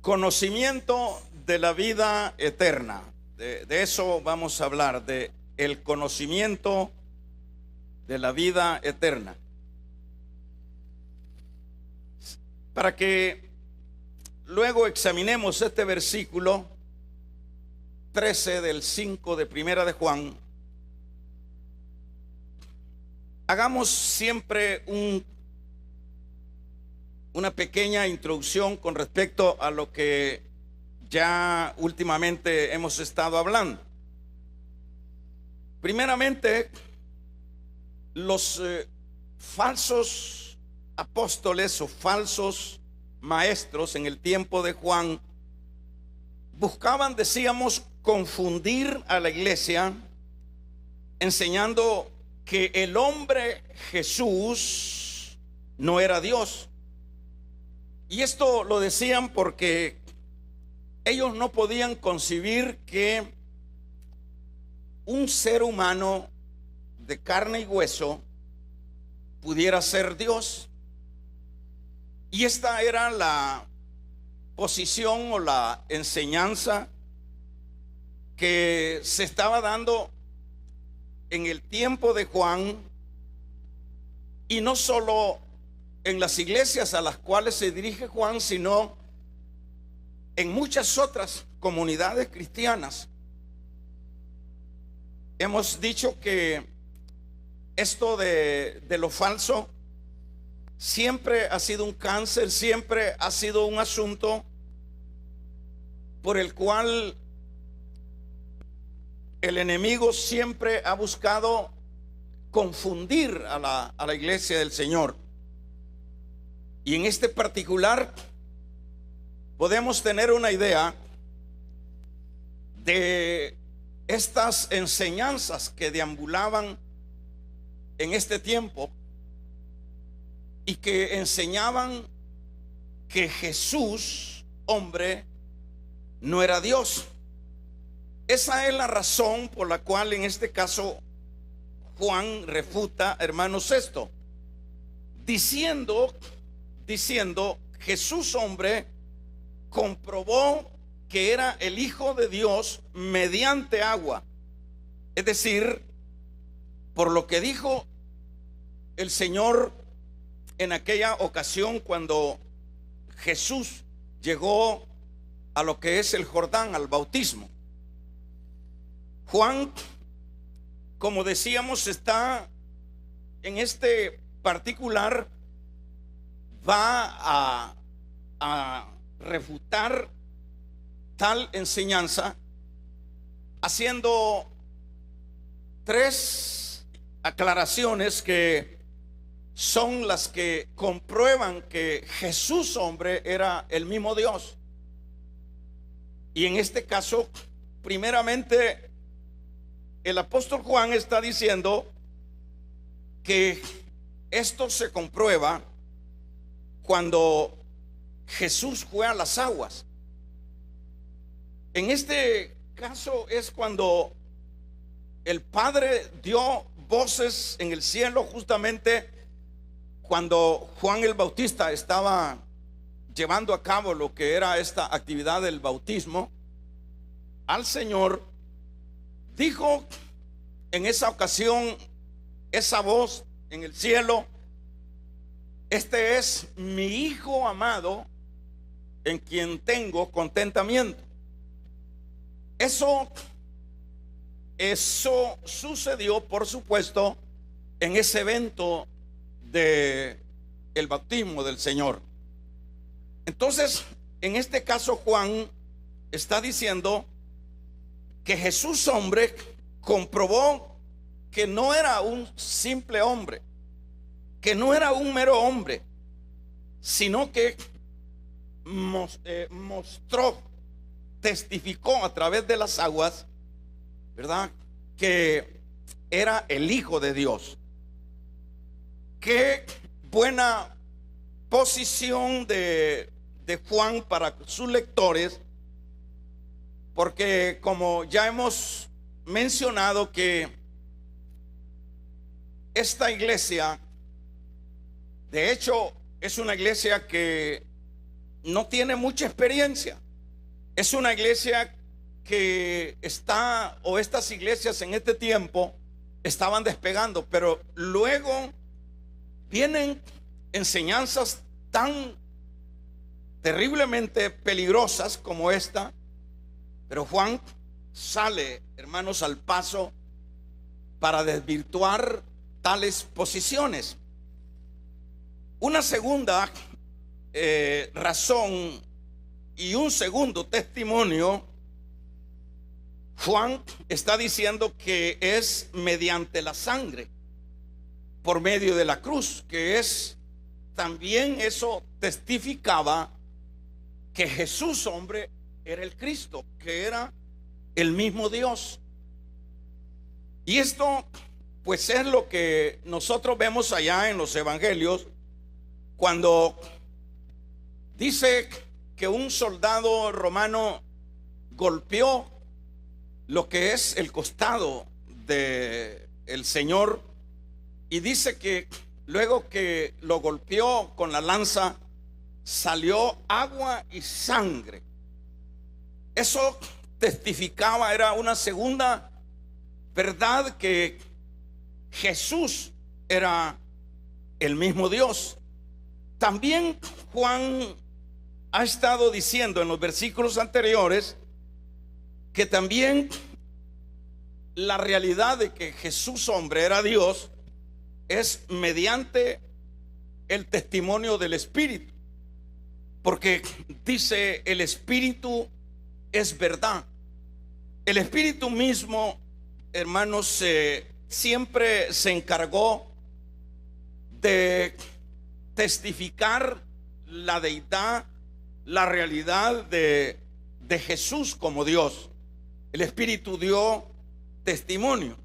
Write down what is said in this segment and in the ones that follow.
Conocimiento de la vida eterna. De eso vamos a hablar, de el conocimiento de la vida eterna. Para que luego examinemos este versículo 13 del 5 de Primera de Juan, hagamos siempre una pequeña introducción con respecto a lo que ya últimamente hemos estado hablando. Primeramente, los falsos apóstoles o falsos maestros en el tiempo de Juan buscaban, decíamos, confundir a la iglesia, enseñando que el hombre Jesús no era Dios. Y esto lo decían porque ellos no podían concebir que un ser humano de carne y hueso pudiera ser Dios. Y esta era la posición o la enseñanza que se estaba dando en el tiempo de Juan, y no solo en las iglesias a las cuales se dirige Juan, sino en muchas otras comunidades cristianas. Hemos dicho que esto de lo falso siempre ha sido un cáncer, siempre ha sido un asunto por el cual el enemigo siempre ha buscado confundir a la iglesia del Señor. Y en este particular podemos tener una idea de estas enseñanzas que deambulaban en este tiempo y que enseñaban que Jesús, hombre, no era Dios. Esa es la razón por la cual en este caso Juan refuta, hermanos, esto, diciendo Jesús, hombre, comprobó que era el Hijo de Dios mediante agua. Es decir, por lo que dijo el Señor en aquella ocasión cuando Jesús llegó a lo que es el Jordán, al bautismo. Juan, como decíamos, está en este particular, va a refutar tal enseñanza haciendo tres aclaraciones que son las que comprueban que Jesús, hombre, era el mismo Dios. Y en este caso, primeramente, el apóstol Juan está diciendo que esto se comprueba cuando Jesús fue a las aguas. En este caso es cuando el Padre dio voces en el cielo, justamente cuando Juan el Bautista estaba llevando a cabo lo que era esta actividad del bautismo al Señor. Dijo en esa ocasión esa voz en el cielo: este es mi Hijo amado, en quien tengo contentamiento. Eso sucedió, por supuesto, en ese evento de el bautismo del Señor. Entonces, en este caso, Juan está diciendo que Jesús, hombre, comprobó que no era un simple hombre, que no era un mero hombre, sino que mostró, testificó a través de las aguas, ¿verdad?, que era el Hijo de Dios. Qué buena posición de Juan para sus lectores, porque como ya hemos mencionado que esta iglesia, de hecho, es una iglesia que no tiene mucha experiencia. Es una iglesia que está, o estas iglesias en este tiempo estaban despegando, pero luego vienen enseñanzas tan terriblemente peligrosas como esta. Pero Juan sale, hermanos, al paso para desvirtuar tales posiciones. Una segunda razón y un segundo testimonio, Juan está diciendo que es mediante la sangre, por medio de la cruz, que es también, eso testificaba que Jesús, hombre, era el Cristo, que era el mismo Dios. Y esto pues es lo que nosotros vemos allá en los evangelios, cuando dice que un soldado romano golpeó lo que es el costado del Señor, y dice que luego que lo golpeó con la lanza salió agua y sangre. Eso testificaba, era una segunda verdad, que Jesús era el mismo Dios. También Juan ha estado diciendo en los versículos anteriores que también la realidad de que Jesús, hombre, era Dios, es mediante el testimonio del Espíritu, porque dice: el Espíritu es verdad. El Espíritu mismo, hermanos, siempre se encargó de testificar la deidad, la realidad de Jesús como Dios. El Espíritu dio testimonio.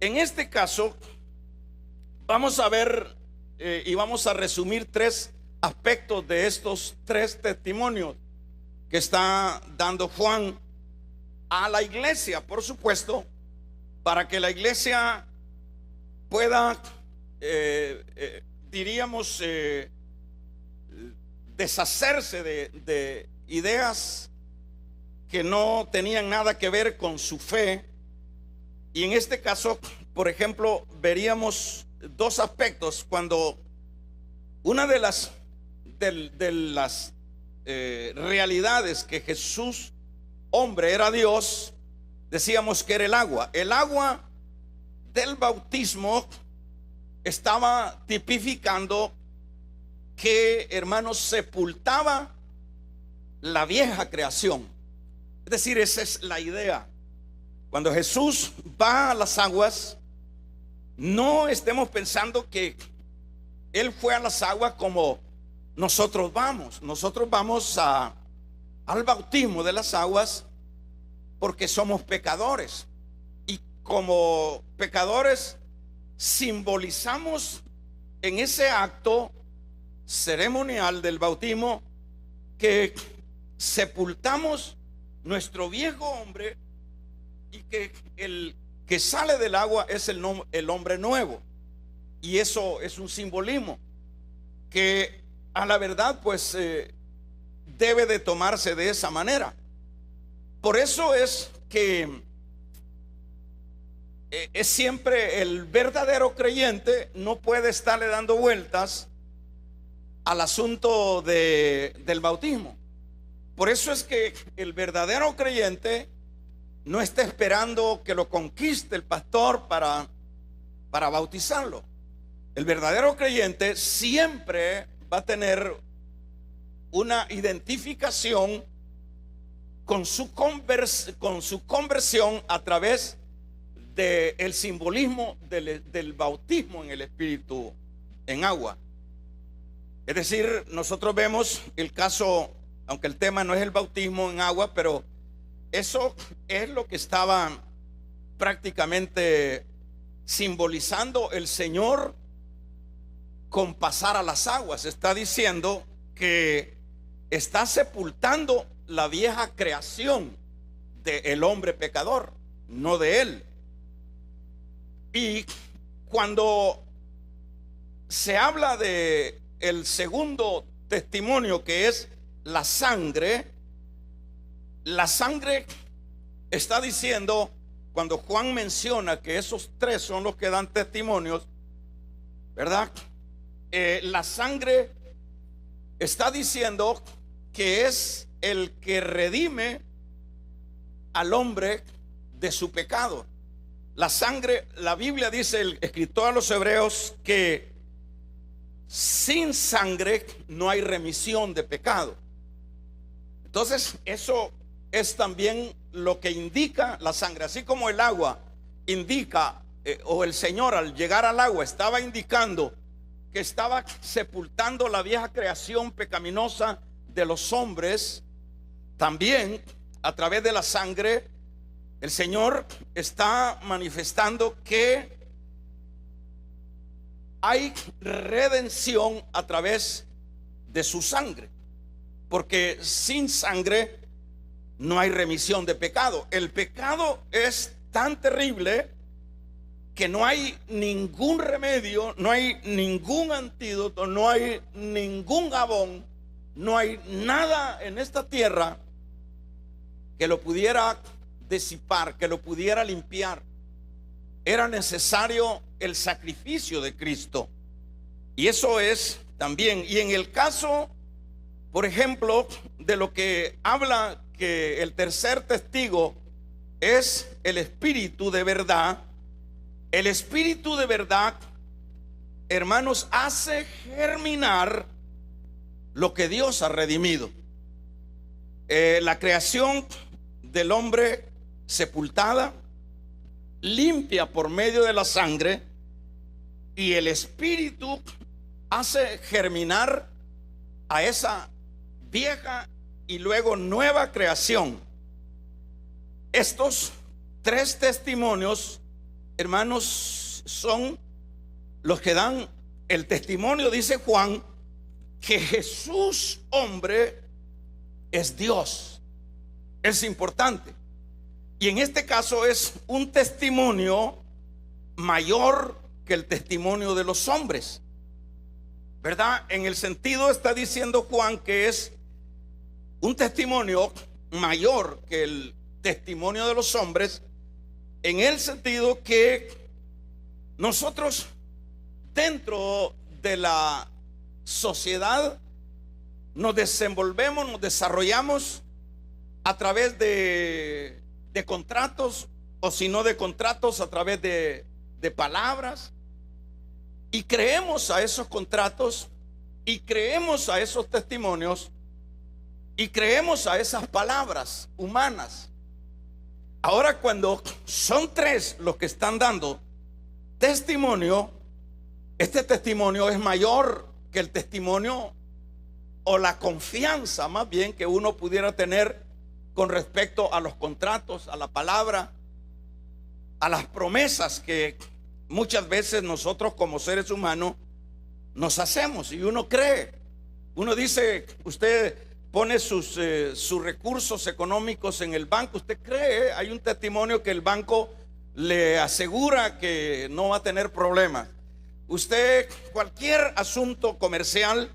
En este caso vamos a ver y vamos a resumir tres aspectos de estos tres testimonios que está dando Juan a la iglesia, por supuesto, para que la iglesia pueda, diríamos, deshacerse de ideas que no tenían nada que ver con su fe. Y en este caso, por ejemplo, veríamos dos aspectos. Cuando una de las realidades que Jesús, hombre, era Dios, decíamos que era el agua. El agua del bautismo estaba tipificando que, hermanos, sepultaba la vieja creación. Es decir, esa es la idea. Cuando Jesús va a las aguas, no estemos pensando que Él fue a las aguas como nosotros vamos. Nosotros vamos al bautismo de las aguas porque somos pecadores, y como pecadores simbolizamos en ese acto ceremonial del bautismo que sepultamos nuestro viejo hombre, y que el que sale del agua es el hombre nuevo. Y eso es un simbolismo que a la verdad pues debe de tomarse de esa manera. Por eso es que es siempre el verdadero creyente no puede estarle dando vueltas al asunto del bautismo. Por eso es que el verdadero creyente no está esperando que lo conquiste el pastor para bautizarlo. El verdadero creyente siempre va a tener una identificación con su conversión a través del simbolismo del bautismo en el Espíritu, en agua. Es decir, nosotros vemos el caso, aunque el tema no es el bautismo en agua, pero eso es lo que estaba prácticamente simbolizando el Señor con pasar a las aguas. Está diciendo que está sepultando la vieja creación del hombre pecador, no de él. Y cuando se habla de el segundo testimonio que es la sangre está diciendo, cuando Juan menciona que esos tres son los que dan testimonios, ¿verdad? La sangre está diciendo que es el que redime al hombre de su pecado. La sangre, la Biblia dice, el escritor a los Hebreos, que sin sangre no hay remisión de pecado. Entonces, eso es también lo que indica la sangre. Así como el agua indica, o el Señor al llegar al agua estaba indicando que estaba sepultando la vieja creación pecaminosa de los hombres, también a través de la sangre el Señor está manifestando que hay redención a través de su sangre, porque sin sangre no hay remisión de pecado. El pecado es tan terrible que no hay ningún remedio, no hay ningún antídoto, no hay ningún jabón, no hay nada en esta tierra que lo pudiera disipar, que lo pudiera limpiar. Era necesario el sacrificio de Cristo. Y eso es también. Y en el caso, por ejemplo, de lo que habla que el tercer testigo es el Espíritu de verdad. El Espíritu de verdad, hermanos, hace germinar lo que Dios ha redimido. La creación del hombre sepultada, limpia por medio de la sangre, y el Espíritu hace germinar a esa vieja y luego nueva creación. Estos tres testimonios, hermanos, son los que dan el testimonio, dice Juan, que Jesús hombre es Dios. Es importante. Y en este caso es un testimonio mayor que el testimonio de los hombres, ¿verdad? En el sentido, está diciendo Juan que es un testimonio mayor que el testimonio de los hombres, en el sentido que nosotros dentro de la sociedad nos desenvolvemos, nos desarrollamos a través de contratos, o si no de contratos, a través de palabras, y creemos a esos contratos, y creemos a esos testimonios, y creemos a esas palabras humanas. Ahora, cuando son tres los que están dando testimonio, este testimonio es mayor que el testimonio, o la confianza más bien, que uno pudiera tener con respecto a los contratos, a la palabra, a las promesas que muchas veces nosotros como seres humanos nos hacemos, y uno cree. Uno dice, usted pone sus recursos económicos en el banco, usted cree, hay un testimonio que el banco le asegura que no va a tener problemas. Usted, cualquier asunto comercial,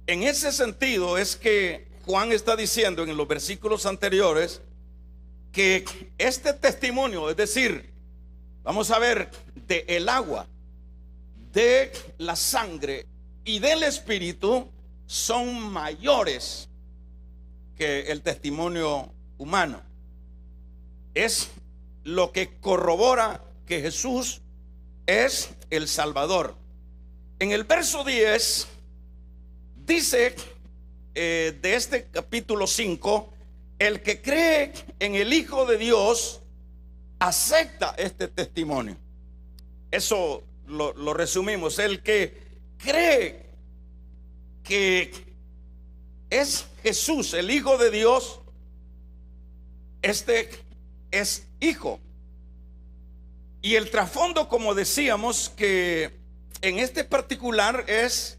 en ese sentido es que Juan está diciendo en los versículos anteriores que este testimonio, es decir, vamos a ver, de el agua, de la sangre y del Espíritu, son mayores que el testimonio humano. Es lo que corrobora que Jesús es el Salvador. En el verso 10 dice de este capítulo 5: el que cree en el Hijo de Dios acepta este testimonio. Eso lo resumimos. El que cree que es Jesús, el Hijo de Dios, este es hijo. Y el trasfondo, como decíamos, que en este particular es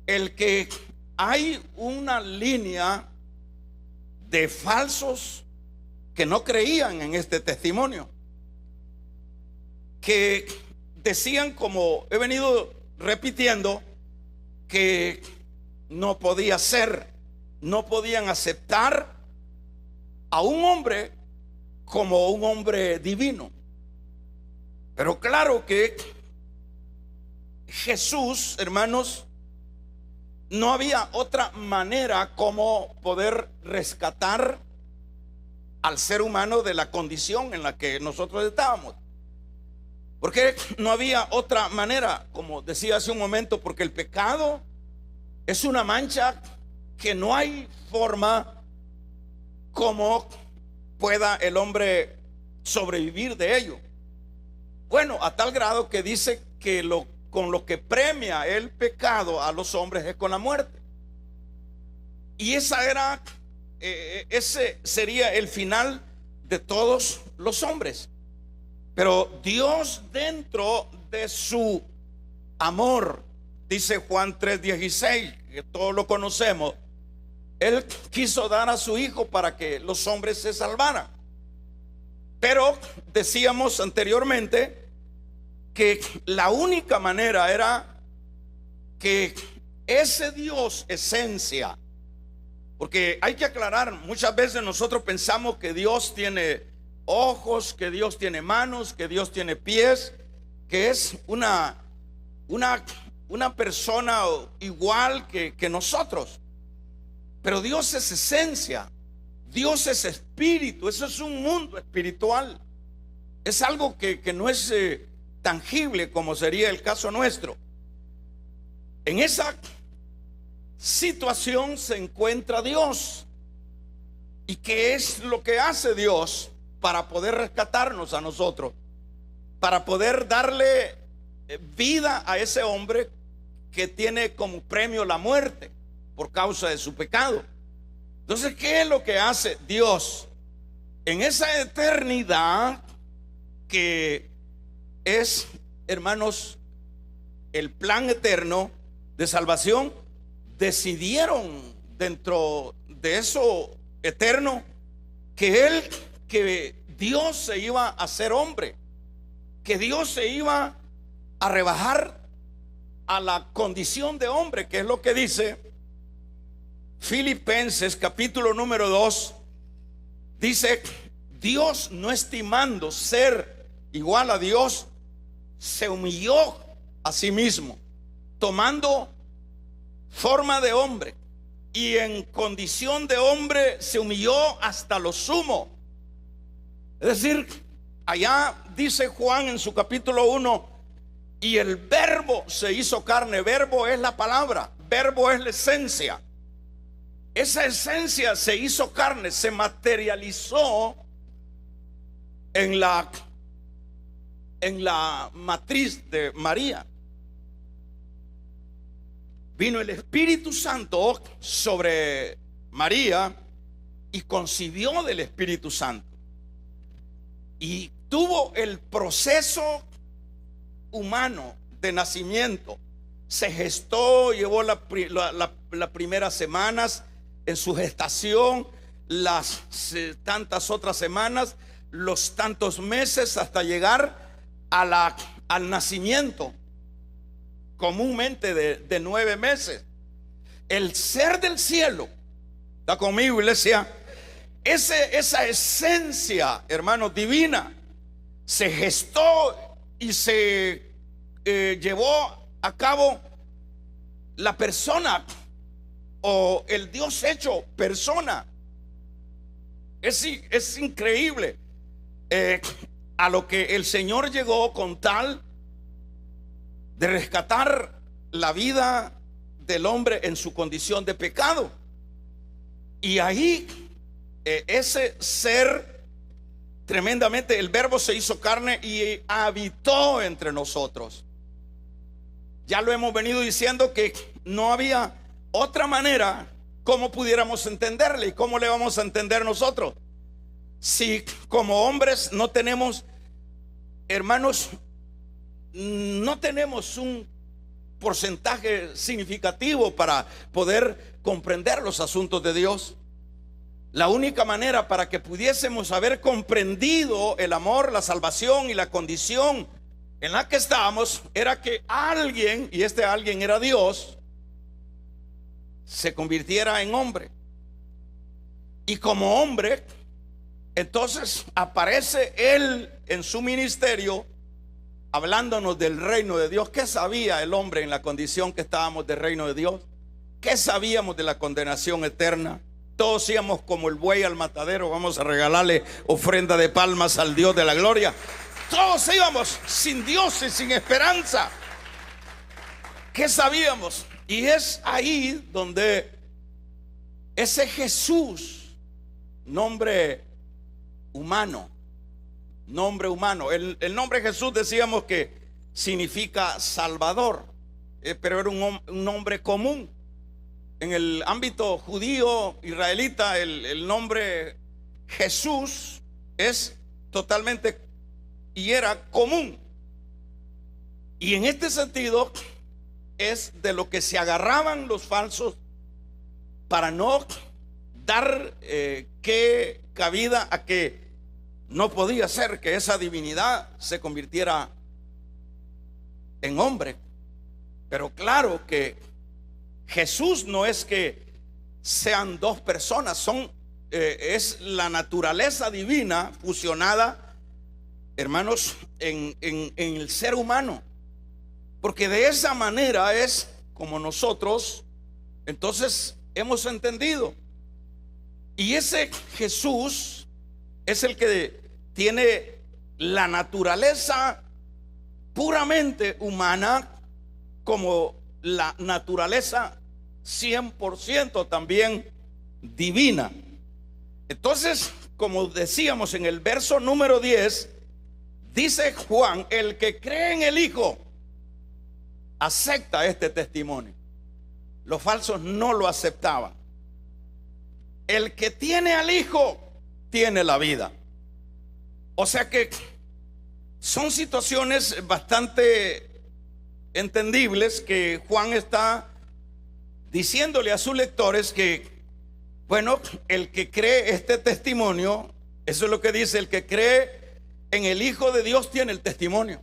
el que hay una línea de falsos que no creían en este testimonio, que decían, como he venido repitiendo, que no podía ser, no podían aceptar a un hombre como un hombre divino. Pero claro que Jesús, hermanos, no había otra manera como poder rescatar al ser humano de la condición en la que nosotros estábamos. Porque no había otra manera, como decía hace un momento, porque el pecado es una mancha que no hay forma como pueda el hombre sobrevivir de ello. Bueno, a tal grado que dice que con lo que premia el pecado a los hombres es con la muerte. Y ese sería el final de todos los hombres. Pero Dios, dentro de su amor, dice Juan 3:16, que todos lo conocemos, Él quiso dar a su Hijo para que los hombres se salvaran. Pero decíamos anteriormente que la única manera era que ese Dios esencia, porque hay que aclarar, muchas veces nosotros pensamos que Dios tiene ojos, que Dios tiene manos, que Dios tiene pies, que es una persona igual que nosotros. Pero Dios es esencia, Dios es espíritu, eso es un mundo espiritual, es algo que no es tangible como sería el caso nuestro. En esa situación se encuentra Dios. ¿Y qué es lo que hace Dios para poder rescatarnos a nosotros? Para poder darle vida a ese hombre que tiene como premio la muerte por causa de su pecado. Entonces, ¿qué es lo que hace Dios? En esa eternidad que es, hermanos, el plan eterno de salvación, decidieron dentro de eso eterno que Dios se iba a hacer hombre, que Dios se iba a rebajar a la condición de hombre, que es lo que dice Filipenses capítulo número 2. Dice: Dios, no estimando ser igual a Dios, se humilló a sí mismo, tomando forma de hombre, y en condición de hombre se humilló hasta lo sumo. Es decir, allá dice Juan en su capítulo 1: y el verbo se hizo carne. Verbo es la palabra, verbo es la esencia. Esa esencia se hizo carne, se materializó en la matriz de María. Vino el Espíritu Santo sobre María y concibió del Espíritu Santo, y tuvo el proceso humano de nacimiento. Se gestó, llevó las primeras semanas en su gestación, las tantas otras semanas, los tantos meses, hasta llegar al nacimiento, comúnmente de 9 meses. El ser del cielo, ¿está conmigo, iglesia? Esa esencia, hermanos, divina, se gestó y se llevó a cabo la persona, o el Dios hecho persona. Es increíble a lo que el Señor llegó con tal de rescatar la vida del hombre en su condición de pecado. Y ahí ese ser tremendamente, el verbo se hizo carne y habitó entre nosotros. Ya lo hemos venido diciendo que no había otra manera como pudiéramos entenderle. ¿Y cómo le vamos a entender nosotros? Si como hombres no tenemos, hermanos, no tenemos un porcentaje significativo para poder comprender los asuntos de Dios. La única manera para que pudiésemos haber comprendido el amor, la salvación y la condición en la que estábamos era que alguien, y este alguien era Dios, se convirtiera en hombre. Y como hombre, entonces aparece Él en su ministerio hablándonos del reino de Dios. ¿Qué sabía el hombre en la condición que estábamos del reino de Dios? ¿Qué sabíamos de la condenación eterna? Todos íbamos como el buey al matadero. Vamos a regalarle ofrenda de palmas al Dios de la gloria. Todos íbamos sin Dios y sin esperanza. ¿Qué sabíamos? Y es ahí donde ese Jesús, nombre humano, el nombre Jesús decíamos que significa Salvador, pero era un nombre común. En el ámbito judío israelita, el nombre Jesús es totalmente y era común. Y en este sentido es de lo que se agarraban los falsos para no dar cabida a que no podía ser que esa divinidad se convirtiera en hombre. Pero claro que Jesús no es que sean dos personas, es la naturaleza divina fusionada, hermanos, en el ser humano. Porque de esa manera es como nosotros entonces hemos entendido. Y ese Jesús es el que tiene la naturaleza puramente humana como la naturaleza 100% también divina. Entonces, como decíamos en el verso número 10, dice Juan: el que cree en el Hijo acepta este testimonio. Los falsos no lo aceptaban. El que tiene al Hijo tiene la vida. O sea que son situaciones bastante entendibles que Juan está diciéndole a sus lectores que, bueno, el que cree este testimonio, eso es lo que dice: el que cree en el Hijo de Dios tiene el testimonio.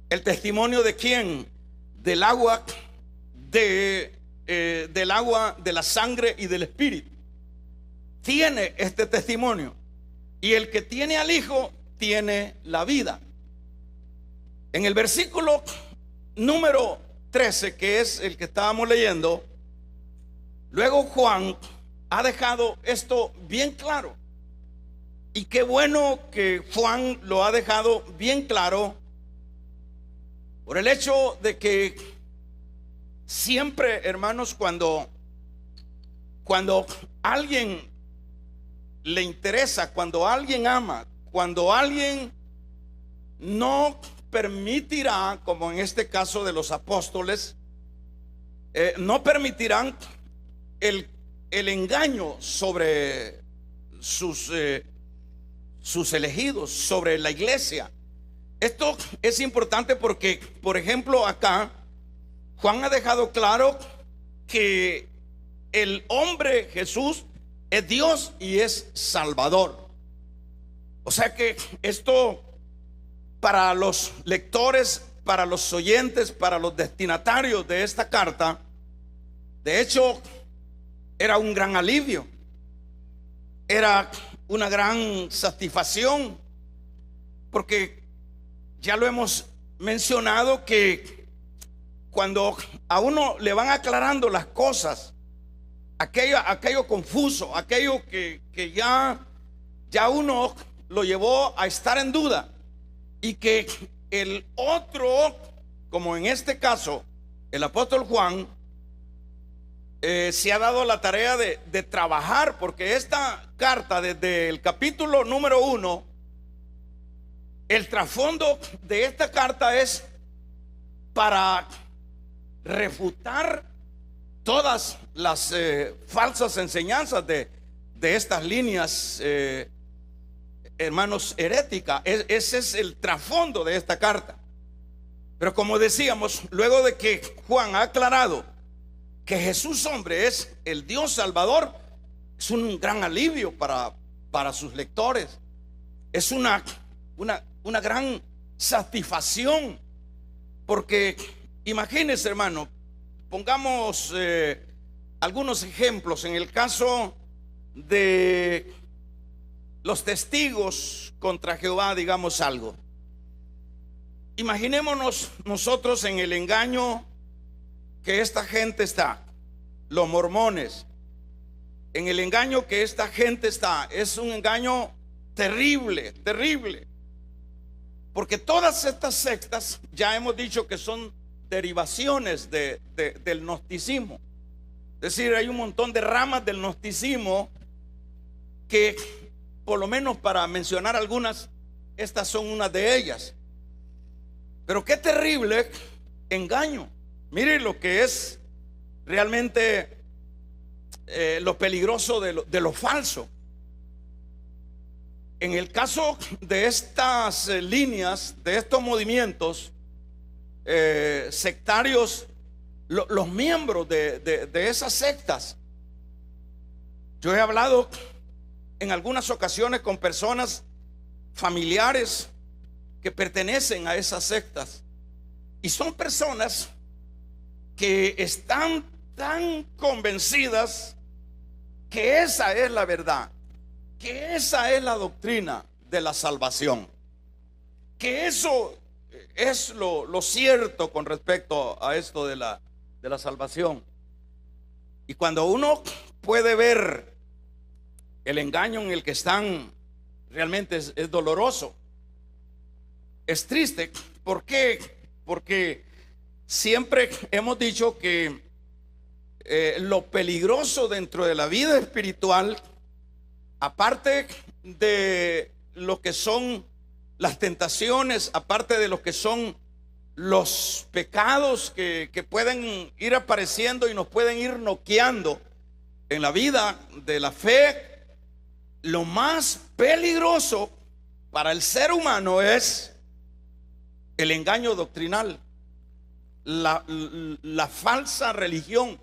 ¿El testimonio de quién? Del agua, del agua, de la sangre y del Espíritu. Tiene este testimonio. Y el que tiene al Hijo tiene la vida. En el versículo número 13, que es el que estábamos leyendo, luego Juan ha dejado esto bien claro. Y qué bueno que Juan lo ha dejado bien claro, por el hecho de que siempre, hermanos, cuando alguien le interesa, cuando alguien ama, cuando alguien no permitirá, como en este caso de los apóstoles, no permitirán el engaño sobre sus elegidos, sobre la iglesia. Esto es importante porque, por ejemplo, acá Juan ha dejado claro que el hombre Jesús es Dios y es Salvador. O sea que esto, para los lectores, para los oyentes, para los destinatarios de esta carta, de hecho, era un gran alivio, era una gran satisfacción, porque ya lo hemos mencionado que cuando a uno le van aclarando las cosas, aquello confuso, aquello que ya uno lo llevó a estar en duda, y que el otro, como en este caso el apóstol Juan, se ha dado la tarea de trabajar, porque esta carta, desde el capítulo número 1, el trasfondo de esta carta es para refutar todas las falsas enseñanzas de estas líneas, hermanos, heréticas. Ese es el trasfondo de esta carta. Pero como decíamos, luego de que Juan ha aclarado que Jesús hombre es el Dios Salvador, es un gran alivio para sus lectores. Es una gran satisfacción, porque imagínense, hermano, pongamos algunos ejemplos. En el caso de los testigos contra Jehová, digamos algo. Imaginémonos nosotros en el engaño que esta gente está, los mormones, en el engaño que esta gente está. Es un engaño terrible, terrible, porque todas estas sectas ya hemos dicho que son derivaciones del gnosticismo. Es decir, hay un montón de ramas del gnosticismo que, por lo menos para mencionar algunas, estas son una de ellas. Pero qué terrible engaño. Mire lo que es realmente lo peligroso de lo falso. En el caso de estas líneas, de estos movimientos sectarios, los miembros de esas sectas, yo he hablado en algunas ocasiones con personas familiares que pertenecen a esas sectas, y son personas que están tan convencidas que esa es la verdad, que esa es la doctrina de la salvación, que eso es lo cierto con respecto a esto de la salvación. Y cuando uno puede ver el engaño en el que están, realmente es doloroso, es triste. ¿Por qué? Porque siempre hemos dicho que lo peligroso dentro de la vida espiritual, aparte de lo que son las tentaciones, aparte de lo que son los pecados que pueden ir apareciendo y nos pueden ir noqueando en la vida de la fe, lo más peligroso para el ser humano es el engaño doctrinal, la falsa religión.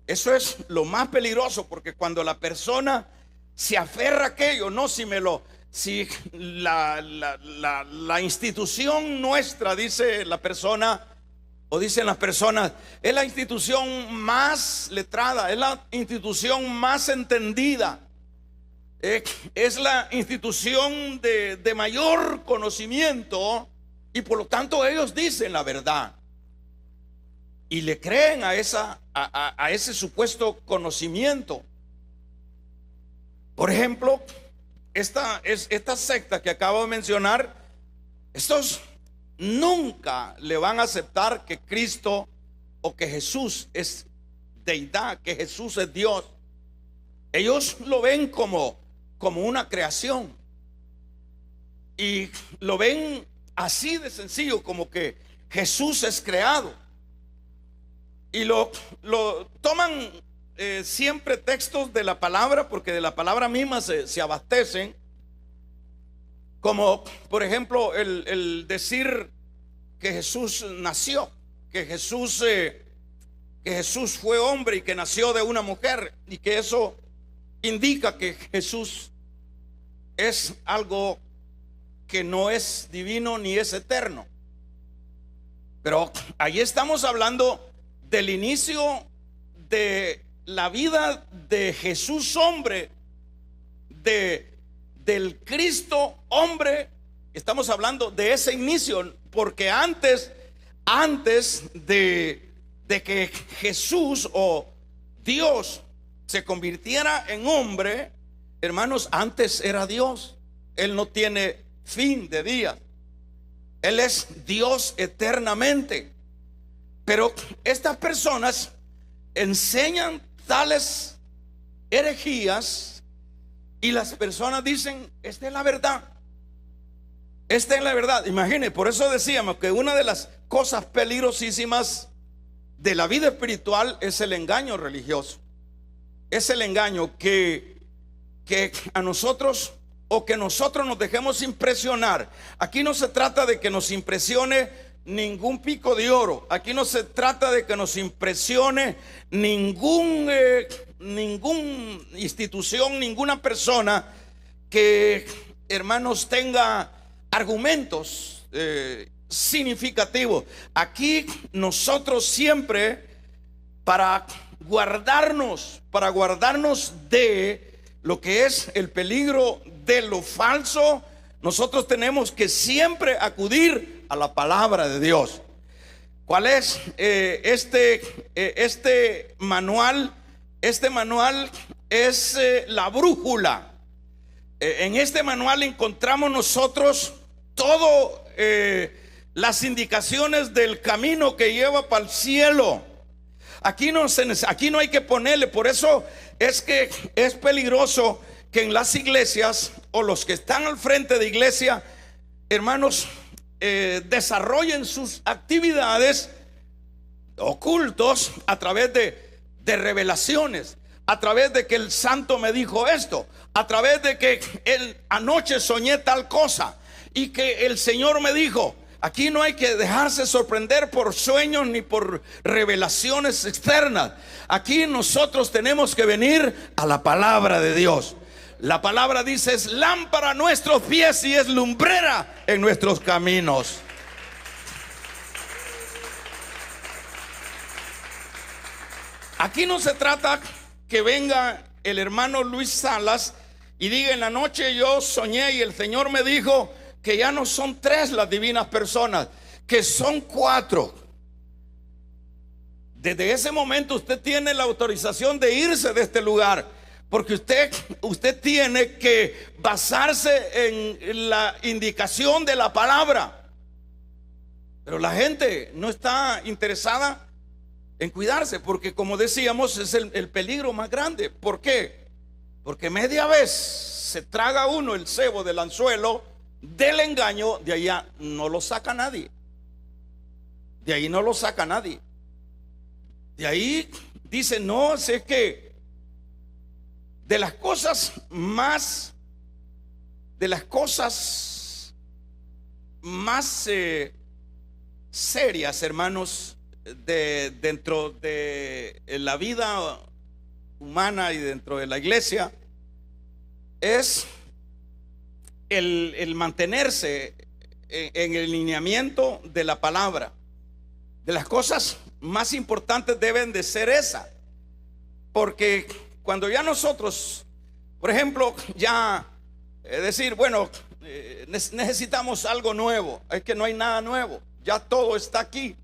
Eso es lo más peligroso, porque cuando la persona se aferra a aquello, no, si la institución nuestra, dice la persona, o dicen las personas, es la institución más letrada, es la institución más entendida, es la institución de mayor conocimiento, y por lo tanto ellos dicen la verdad y le creen a ese supuesto conocimiento. Por ejemplo, esta secta que acabo de mencionar, estos nunca le van a aceptar que Cristo o que Jesús es deidad, que Jesús es Dios. Ellos lo ven como una creación, y lo ven así de sencillo, como que Jesús es creado, y lo toman siempre textos de la palabra, porque de la palabra misma se abastecen, como por ejemplo el decir que Jesús nació, que Jesús fue hombre y que nació de una mujer, y que eso indica que Jesús es algo que no es divino ni es eterno. Pero ahí estamos hablando del inicio de la vida de Jesús hombre, del Cristo hombre. Estamos hablando de ese inicio, porque antes de que Jesús o Dios se convirtiera en hombre, hermanos, antes era Dios. Él no tiene fin de días, Él es Dios eternamente. Pero estas personas enseñan tales herejías, y las personas dicen, esta es la verdad, esta es la verdad. Imagine, por eso decíamos que una de las cosas peligrosísimas de la vida espiritual es el engaño religioso. Es el engaño que a nosotros, o que nosotros nos dejemos impresionar. Aquí no se trata de que nos impresione ningún pico de oro. Aquí no se trata de que nos impresione ninguna institución, ninguna persona que, hermanos, tenga argumentos significativos. Aquí nosotros siempre, para guardarnos de lo que es el peligro de lo falso, nosotros tenemos que siempre acudir a la palabra de Dios. ¿Cuál es este manual? Este manual es la brújula. En este manual encontramos nosotros todo las indicaciones del camino que lleva para el cielo. Aquí no hay que ponerle. Por eso es que es peligroso que en las iglesias, o los que están al frente de iglesia, hermanos, desarrollen sus actividades ocultos a través de revelaciones, a través de que el santo me dijo esto, a través de que anoche soñé tal cosa y que el Señor me dijo. Aquí no hay que dejarse sorprender por sueños ni por revelaciones externas. Aquí nosotros tenemos que venir a la palabra de Dios. La palabra dice: es lámpara a nuestros pies y es lumbrera en nuestros caminos. Aquí no se trata que venga el hermano Luis Salas y diga: en la noche yo soñé y el Señor me dijo que ya no son 3 las divinas personas, que son 4. Desde ese momento usted tiene la autorización de irse de este lugar, porque usted tiene que basarse en la indicación de la palabra. Pero la gente no está interesada en cuidarse, porque, como decíamos, es el peligro más grande. ¿Por qué? Porque media vez se traga uno el cebo del anzuelo del engaño, de allá no lo saca nadie. De ahí no lo saca nadie. De ahí dice: no, sé que de las cosas más serias, hermanos, dentro de la vida humana y dentro de la iglesia, es el mantenerse en el lineamiento de la palabra. De las cosas más importantes deben de ser esa, porque cuando ya nosotros, por ejemplo, ya decir, bueno, necesitamos algo nuevo, es que no hay nada nuevo, ya todo está aquí.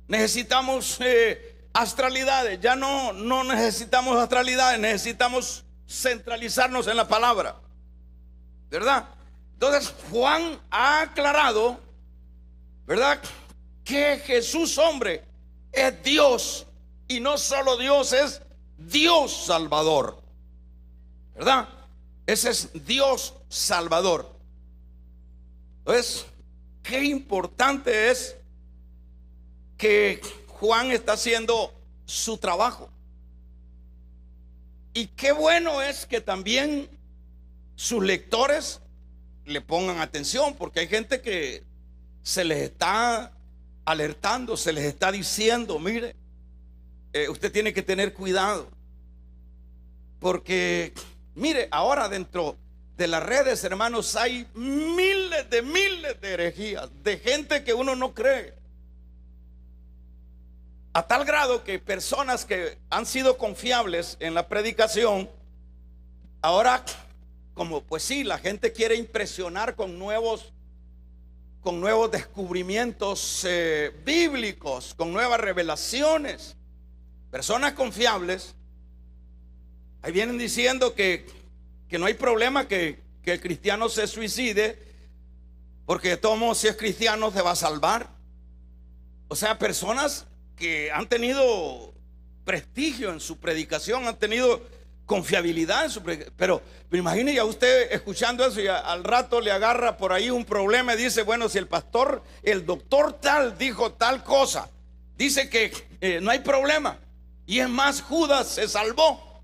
Necesitamos astralidades, ya no necesitamos astralidades, necesitamos centralizarnos en la palabra, ¿verdad? Entonces Juan ha aclarado, ¿verdad?, que Jesús hombre es Dios, y no solo Dios, es Dios Salvador, ¿verdad? Ese es Dios Salvador. Entonces, qué importante es que Juan está haciendo su trabajo. Y qué bueno es que también sus lectores le pongan atención, porque hay gente que se les está alertando, se les está diciendo: mire, usted tiene que tener cuidado, porque mire, ahora dentro de las redes, hermanos, hay miles de herejías, de gente que uno no cree, a tal grado que personas que han sido confiables en la predicación, ahora, como pues sí, la gente quiere impresionar con nuevos descubrimientos bíblicos, con nuevas revelaciones. Personas confiables ahí vienen diciendo que no hay problema que el cristiano se suicide, porque de todos modos, si es cristiano, se va a salvar. O sea, personas que han tenido prestigio en su predicación, han tenido confiabilidad en su predicación. Pero imagine ya usted escuchando eso, y al rato le agarra por ahí un problema y dice: bueno, si el pastor, el doctor tal dijo tal cosa, dice que no hay problema, y es más, Judas se salvó.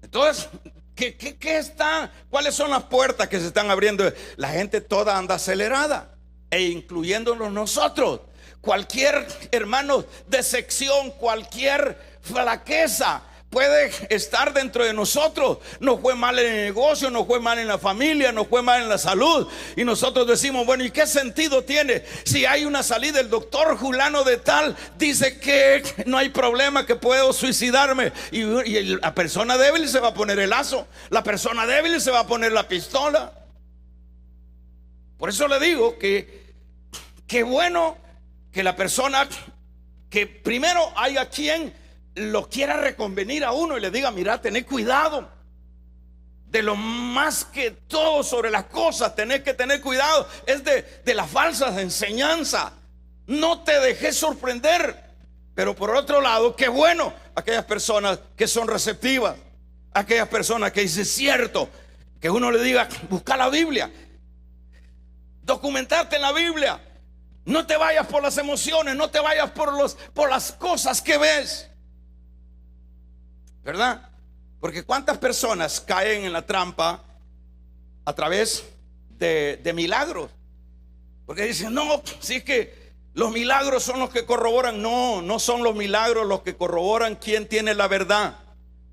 Entonces, ¿qué está? ¿Cuáles son las puertas que se están abriendo? La gente toda anda acelerada, e incluyéndonos nosotros. Cualquier, hermano, decepción, cualquier flaqueza, puede estar dentro de nosotros. Nos fue mal en el negocio, nos fue mal en la familia, nos fue mal en la salud, y nosotros decimos, bueno, ¿y qué sentido tiene si hay una salida? El doctor fulano de tal dice que no hay problema, que puedo suicidarme, y la persona débil se va a poner el lazo, la persona débil se va a poner la pistola. Por eso le digo que qué bueno que la persona, que primero haya quien lo quiera reconvenir a uno y le diga, mira, tened cuidado de lo más que todo sobre las cosas, tenés que tener cuidado, es de las falsas enseñanzas, no te dejes sorprender. Pero por otro lado, qué bueno aquellas personas que son receptivas, aquellas personas que dicen, cierto, que uno le diga, busca la Biblia, documentarte en la Biblia, no te vayas por las emociones, no te vayas por las cosas que ves, ¿verdad? Porque cuántas personas caen en la trampa a través de milagros, porque dicen, no, si es que los milagros son los que corroboran. No, no son los milagros los que corroboran quién tiene la verdad.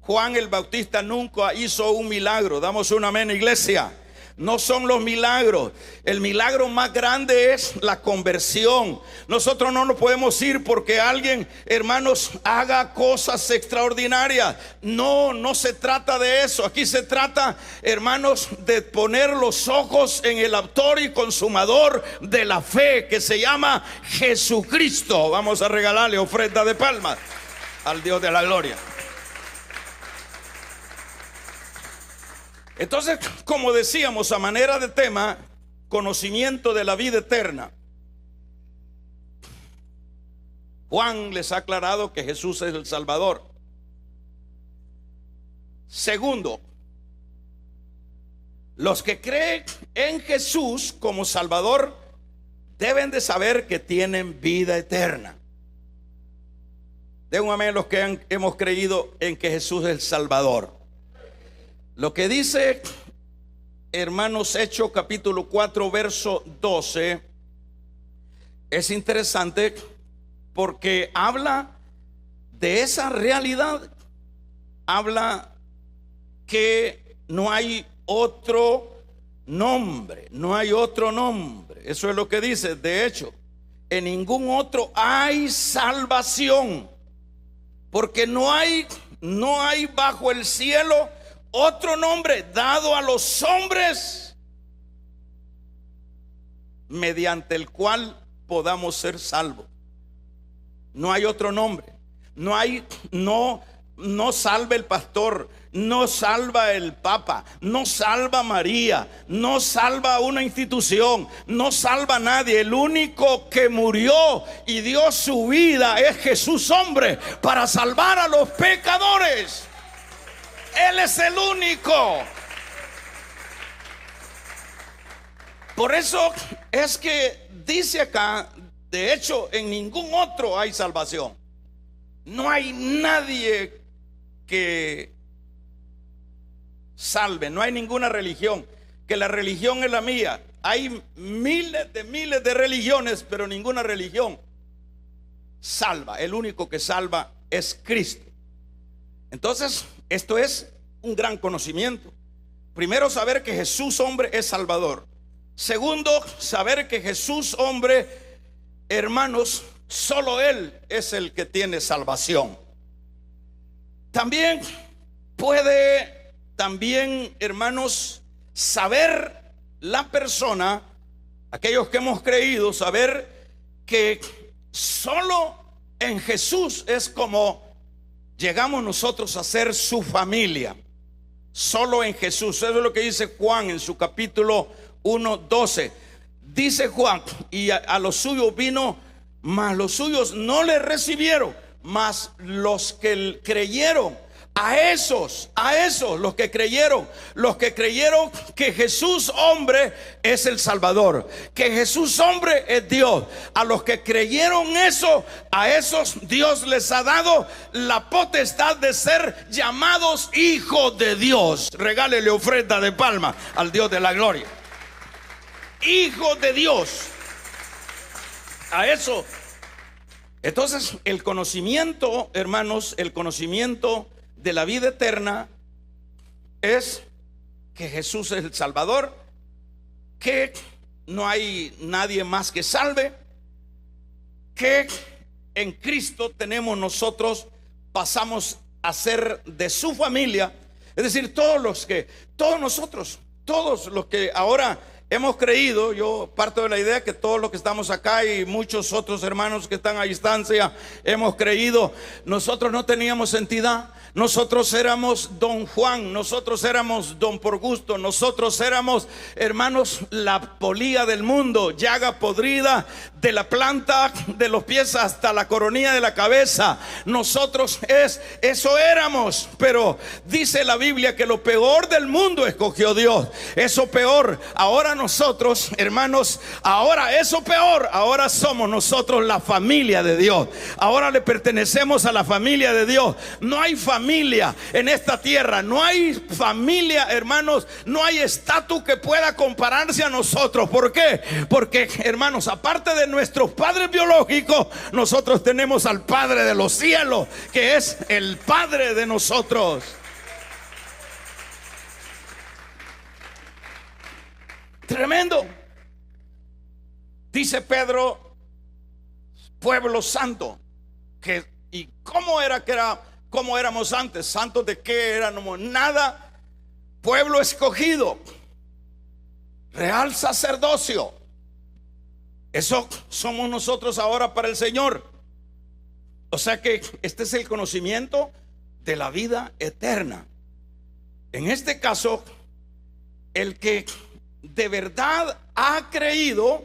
Juan el Bautista nunca hizo un milagro. Damos un amén, iglesia. No son los milagros. El milagro más grande es la conversión. Nosotros no nos podemos ir porque alguien, hermanos, haga cosas extraordinarias. No, no se trata de eso. Aquí se trata, hermanos, de poner los ojos en el autor y consumador de la fe, que se llama Jesucristo. Vamos a regalarle ofrenda de palmas al Dios de la gloria. Entonces, como decíamos, a manera de tema, conocimiento de la vida eterna. Juan les ha aclarado que Jesús es el Salvador. Segundo, los que creen en Jesús como Salvador deben de saber que tienen vida eterna. Den un amén los que hemos creído en que Jesús es el Salvador. Lo que dice, hermanos, Hechos capítulo 4 verso 12 es interesante, porque habla de esa realidad. Habla que no hay otro nombre, no hay otro nombre. Eso es lo que dice. De hecho, en ningún otro hay salvación, porque no hay bajo el cielo otro nombre dado a los hombres mediante el cual podamos ser salvos. No hay otro nombre. No salva el pastor, no salva el papa, no salva María, no salva una institución, no salva a nadie. El único que murió y dio su vida es Jesús hombre, para salvar a los pecadores. Él es el único. Por eso es que dice acá, de hecho, en ningún otro hay salvación. No hay nadie que salve, no hay ninguna religión, que la religión es la mía. Hay miles de religiones, pero ninguna religión salva. El único que salva es Cristo. Entonces, esto es un gran conocimiento. Primero, saber que Jesús hombre es Salvador. Segundo, saber que Jesús hombre, hermanos, solo Él es el que tiene salvación. También puede, hermanos, saber la persona, aquellos que hemos creído, saber que solo en Jesús es como llegamos nosotros a ser su familia. Solo en Jesús. Eso es lo que dice Juan en su capítulo 1:12. Dice Juan, y a los suyos vino, mas los suyos no le recibieron, mas los que creyeron, a esos los que creyeron que Jesús hombre es el Salvador, que Jesús hombre es Dios. A los que creyeron eso, a esos Dios les ha dado la potestad de ser llamados hijos de Dios. Regálele ofrenda de palma al Dios de la gloria. Hijos de Dios. A eso. Entonces, el conocimiento, hermanos, el conocimiento de la vida eterna es que Jesús es el Salvador, que no hay nadie más que salve, que en Cristo tenemos nosotros, pasamos a ser de su familia. Es decir, todos nosotros, todos los que ahora hemos creído, yo parto de la idea que todos los que estamos acá y muchos otros hermanos que están a distancia hemos creído. Nosotros no teníamos entidad, nosotros éramos don Juan, nosotros éramos don por gusto, nosotros éramos, hermanos, la polilla del mundo, llaga podrida de la planta de los pies hasta la coronilla de la cabeza. Nosotros eso éramos, pero dice la Biblia que lo peor del mundo escogió Dios. Eso peor, ahora nosotros, hermanos, ahora eso peor, ahora somos nosotros la familia de Dios. Ahora le pertenecemos a la familia de Dios. No hay familia en esta tierra, no hay familia, hermanos, no hay estatus que pueda compararse a nosotros. ¿Por qué? Porque, hermanos, aparte de nuestros padres biológicos, nosotros tenemos al Padre de los cielos, que es el Padre de nosotros. Tremendo. Dice Pedro, pueblo santo. ¿Y cómo éramos antes? ¿Santos de qué éramos? Nada. Pueblo escogido, real sacerdocio. Eso somos nosotros ahora para el Señor. O sea que este es el conocimiento de la vida eterna. En este caso, el que de verdad ha creído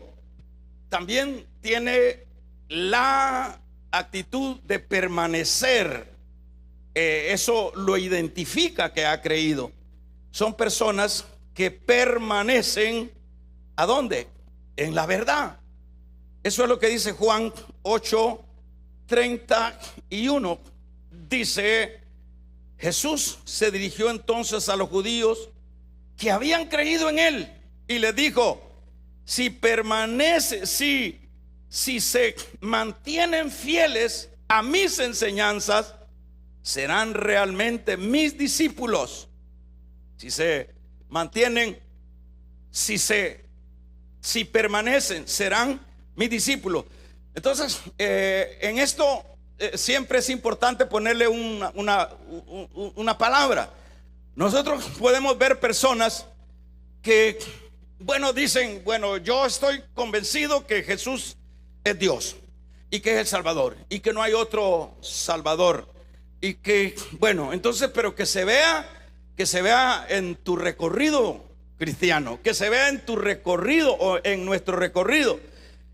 también tiene la actitud de permanecer. Eso lo identifica que ha creído. Son personas que permanecen ¿a dónde? En la verdad. Eso es lo que dice Juan 8:31. Dice: Jesús se dirigió entonces a los judíos que habían creído en él y les dijo: si se mantienen fieles a mis enseñanzas, serán realmente mis discípulos. Si permanecen, serán mis discípulos. Entonces, en esto siempre es importante ponerle una palabra. Nosotros podemos ver personas que, dicen, yo estoy convencido que Jesús es Dios y que es el Salvador y que no hay otro Salvador, y que, entonces, pero que se vea en tu recorrido cristiano, que se vea en tu recorrido o en nuestro recorrido.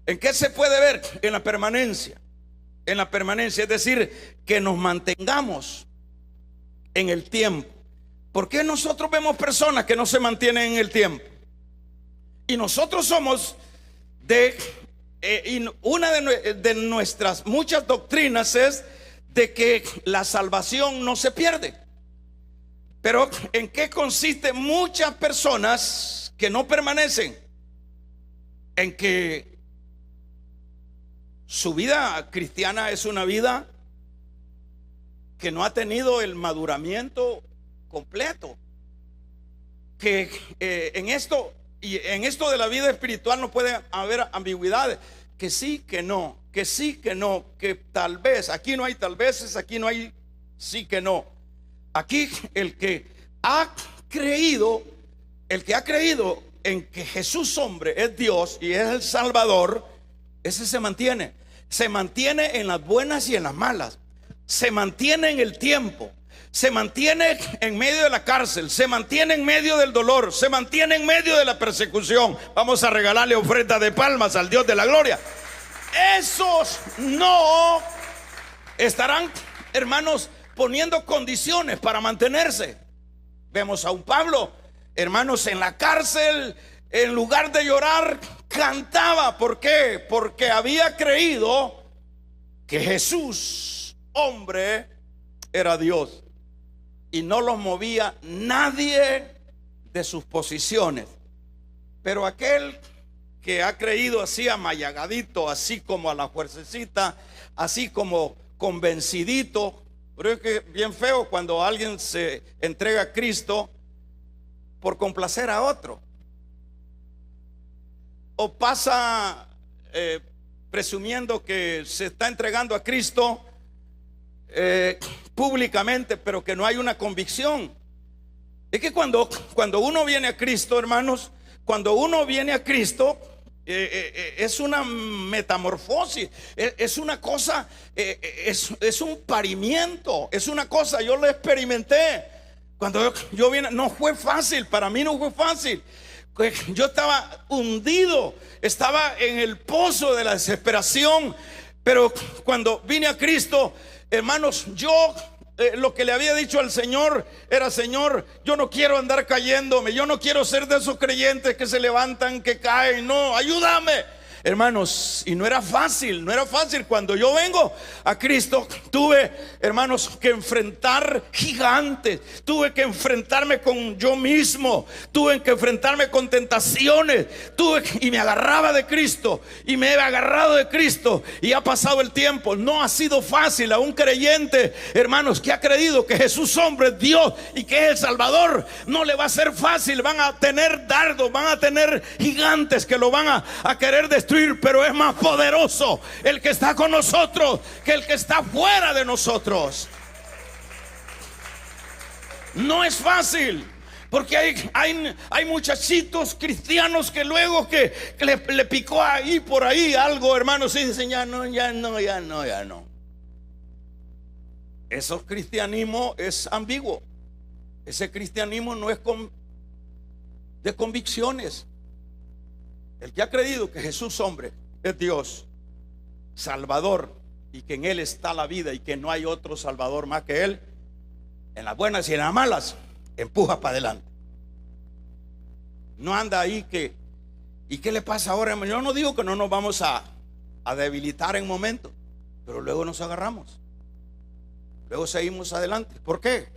¿En qué se puede ver? En la permanencia. En la permanencia, es decir, que nos mantengamos en el tiempo. ¿Por qué nosotros vemos personas que no se mantienen en el tiempo? Y nosotros somos una de nuestras muchas doctrinas es de que la salvación no se pierde. Pero ¿en qué consiste muchas personas que no permanecen? En que su vida cristiana es una vida que no ha tenido el maduramiento completo. Que en esto de la vida espiritual no puede haber ambigüedades. Que sí, que no, que sí, que no, que tal vez. Aquí no hay tal veces, aquí no hay sí, que no. Aquí el que ha creído en que Jesús hombre es Dios y es el Salvador, ese se mantiene en las buenas y en las malas, se mantiene en el tiempo, se mantiene en medio de la cárcel, se mantiene en medio del dolor, se mantiene en medio de la persecución. Vamos a regalarle ofrenda de palmas al Dios de la gloria. Esos no estarán, hermanos, poniendo condiciones para mantenerse. Vemos a un Pablo, hermanos, en la cárcel, en lugar de llorar, cantaba. ¿Por qué? Porque había creído que Jesús, hombre, era Dios, y no los movía nadie de sus posiciones. Pero aquel que ha creído así amayagadito, así como a la fuercecita, así como convencidito, Pero es que bien feo cuando alguien se entrega a Cristo por complacer a otro, o pasa presumiendo que se está entregando a Cristo públicamente, pero que no hay una convicción. Es que cuando uno viene a Cristo, hermanos, cuando uno viene a Cristo, es una metamorfosis, es una cosa, es un parimiento, es una cosa. Yo lo experimenté cuando yo vine. No fue fácil, para mí no fue fácil. Yo estaba hundido, estaba en el pozo de la desesperación. Pero cuando vine a Cristo, hermanos, yo lo que le había dicho al Señor era: Señor, yo no quiero andar cayéndome, yo no quiero ser de esos creyentes que se levantan, que caen. No, ayúdame, hermanos. Y no era fácil, no era fácil. Cuando yo vengo a Cristo, tuve, hermanos, que enfrentar gigantes, tuve que enfrentarme con yo mismo, tuve que enfrentarme con tentaciones, y me agarraba de Cristo, y me he agarrado de Cristo, y ha pasado el tiempo. No ha sido fácil. A un creyente, hermanos, que ha creído que Jesús hombre es Dios y que es el Salvador, no le va a ser fácil. Van a tener dardos, van a tener gigantes que lo van a querer destruir. Pero es más poderoso el que está con nosotros que el que está fuera de nosotros. No es fácil, porque hay muchachitos cristianos que luego que le picó ahí por ahí algo, hermanos, y dicen: ya no. Ese cristianismo es ambiguo. Ese cristianismo no es de convicciones. El que ha creído que Jesús hombre es Dios, Salvador, y que en Él está la vida y que no hay otro Salvador más que Él, en las buenas y en las malas, empuja para adelante. No anda ahí ¿y qué le pasa ahora? Yo no digo que no nos vamos a debilitar en momentos, pero luego nos agarramos, luego seguimos adelante. ¿Por qué?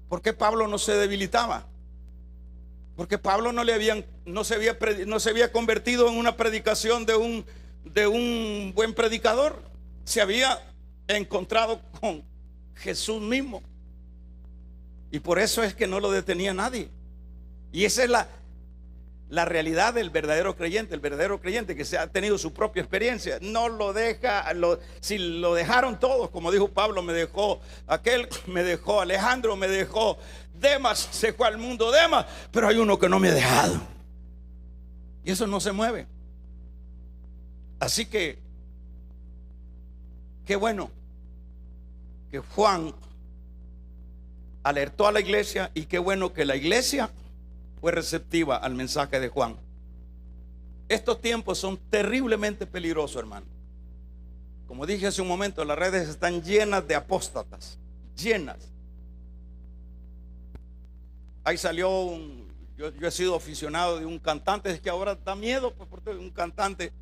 ¿Por qué Pablo no se debilitaba? Porque Pablo no se había convertido en una predicación de un buen predicador. Se había encontrado con Jesús mismo, y por eso es que no lo detenía nadie. Y esa es la realidad del verdadero creyente. El verdadero creyente que se ha tenido su propia experiencia no lo deja. Si lo dejaron todos, como dijo Pablo: me dejó aquel, me dejó Alejandro, me dejó Demas, se fue al mundo Demas, pero hay uno que no me ha dejado, y eso no se mueve. Así que qué bueno que Juan alertó a la iglesia, y qué bueno que la iglesia fue receptiva al mensaje de Juan. Estos tiempos son terriblemente peligrosos, hermano. Como dije hace un momento, las redes están llenas de apóstatas, llenas. Ahí salió yo he sido aficionado de un cantante, es que ahora da miedo porque un cantante,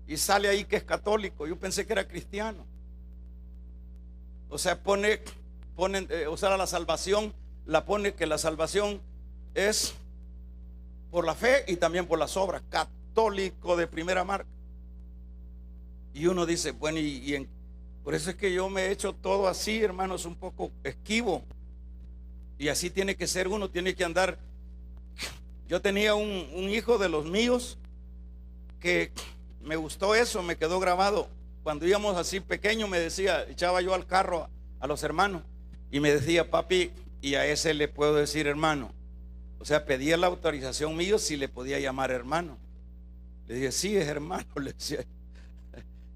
y sale ahí que es católico. Yo pensé que era cristiano. O sea, o sea, la salvación la pone, que la salvación es por la fe y también por las obras, católico de primera marca. Y uno dice: bueno, por eso es que yo me he hecho todo así, hermanos, un poco esquivo. Y así tiene que ser uno, tiene que andar. Yo tenía un hijo de los míos que me gustó eso, me quedó grabado. Cuando íbamos así pequeño, me decía, echaba yo al carro a los hermanos, y me decía: papi, y a ese le puedo decir hermano. O sea, pedía la autorización mío si le podía llamar hermano. Le dije: sí, es hermano, le decía.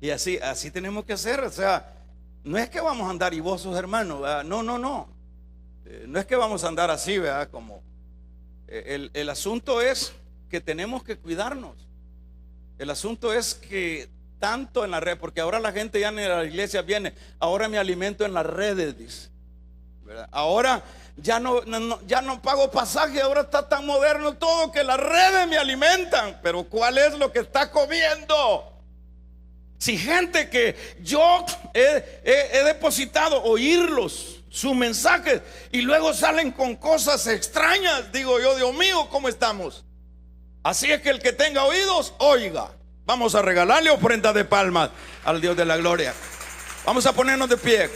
Y así tenemos que hacer. O sea, no es que vamos a andar y vos sos hermano, ¿verdad? No. No es que vamos a andar así, ¿verdad? Como el asunto es que tenemos que cuidarnos. El asunto es que tanto en la red, porque ahora la gente ya en la iglesia viene: ahora me alimento en las redes, dice, ¿verdad? Ahora ya no pago pasaje, ahora está tan moderno todo que las redes me alimentan. Pero ¿cuál es lo que está comiendo? Si gente que yo he depositado oírlos sus mensajes, y luego salen con cosas extrañas, digo yo: Dios mío, ¿cómo estamos? Así es que el que tenga oídos, oiga. Vamos a regalarle ofrenda de palmas al Dios de la gloria. Vamos a ponernos de pie.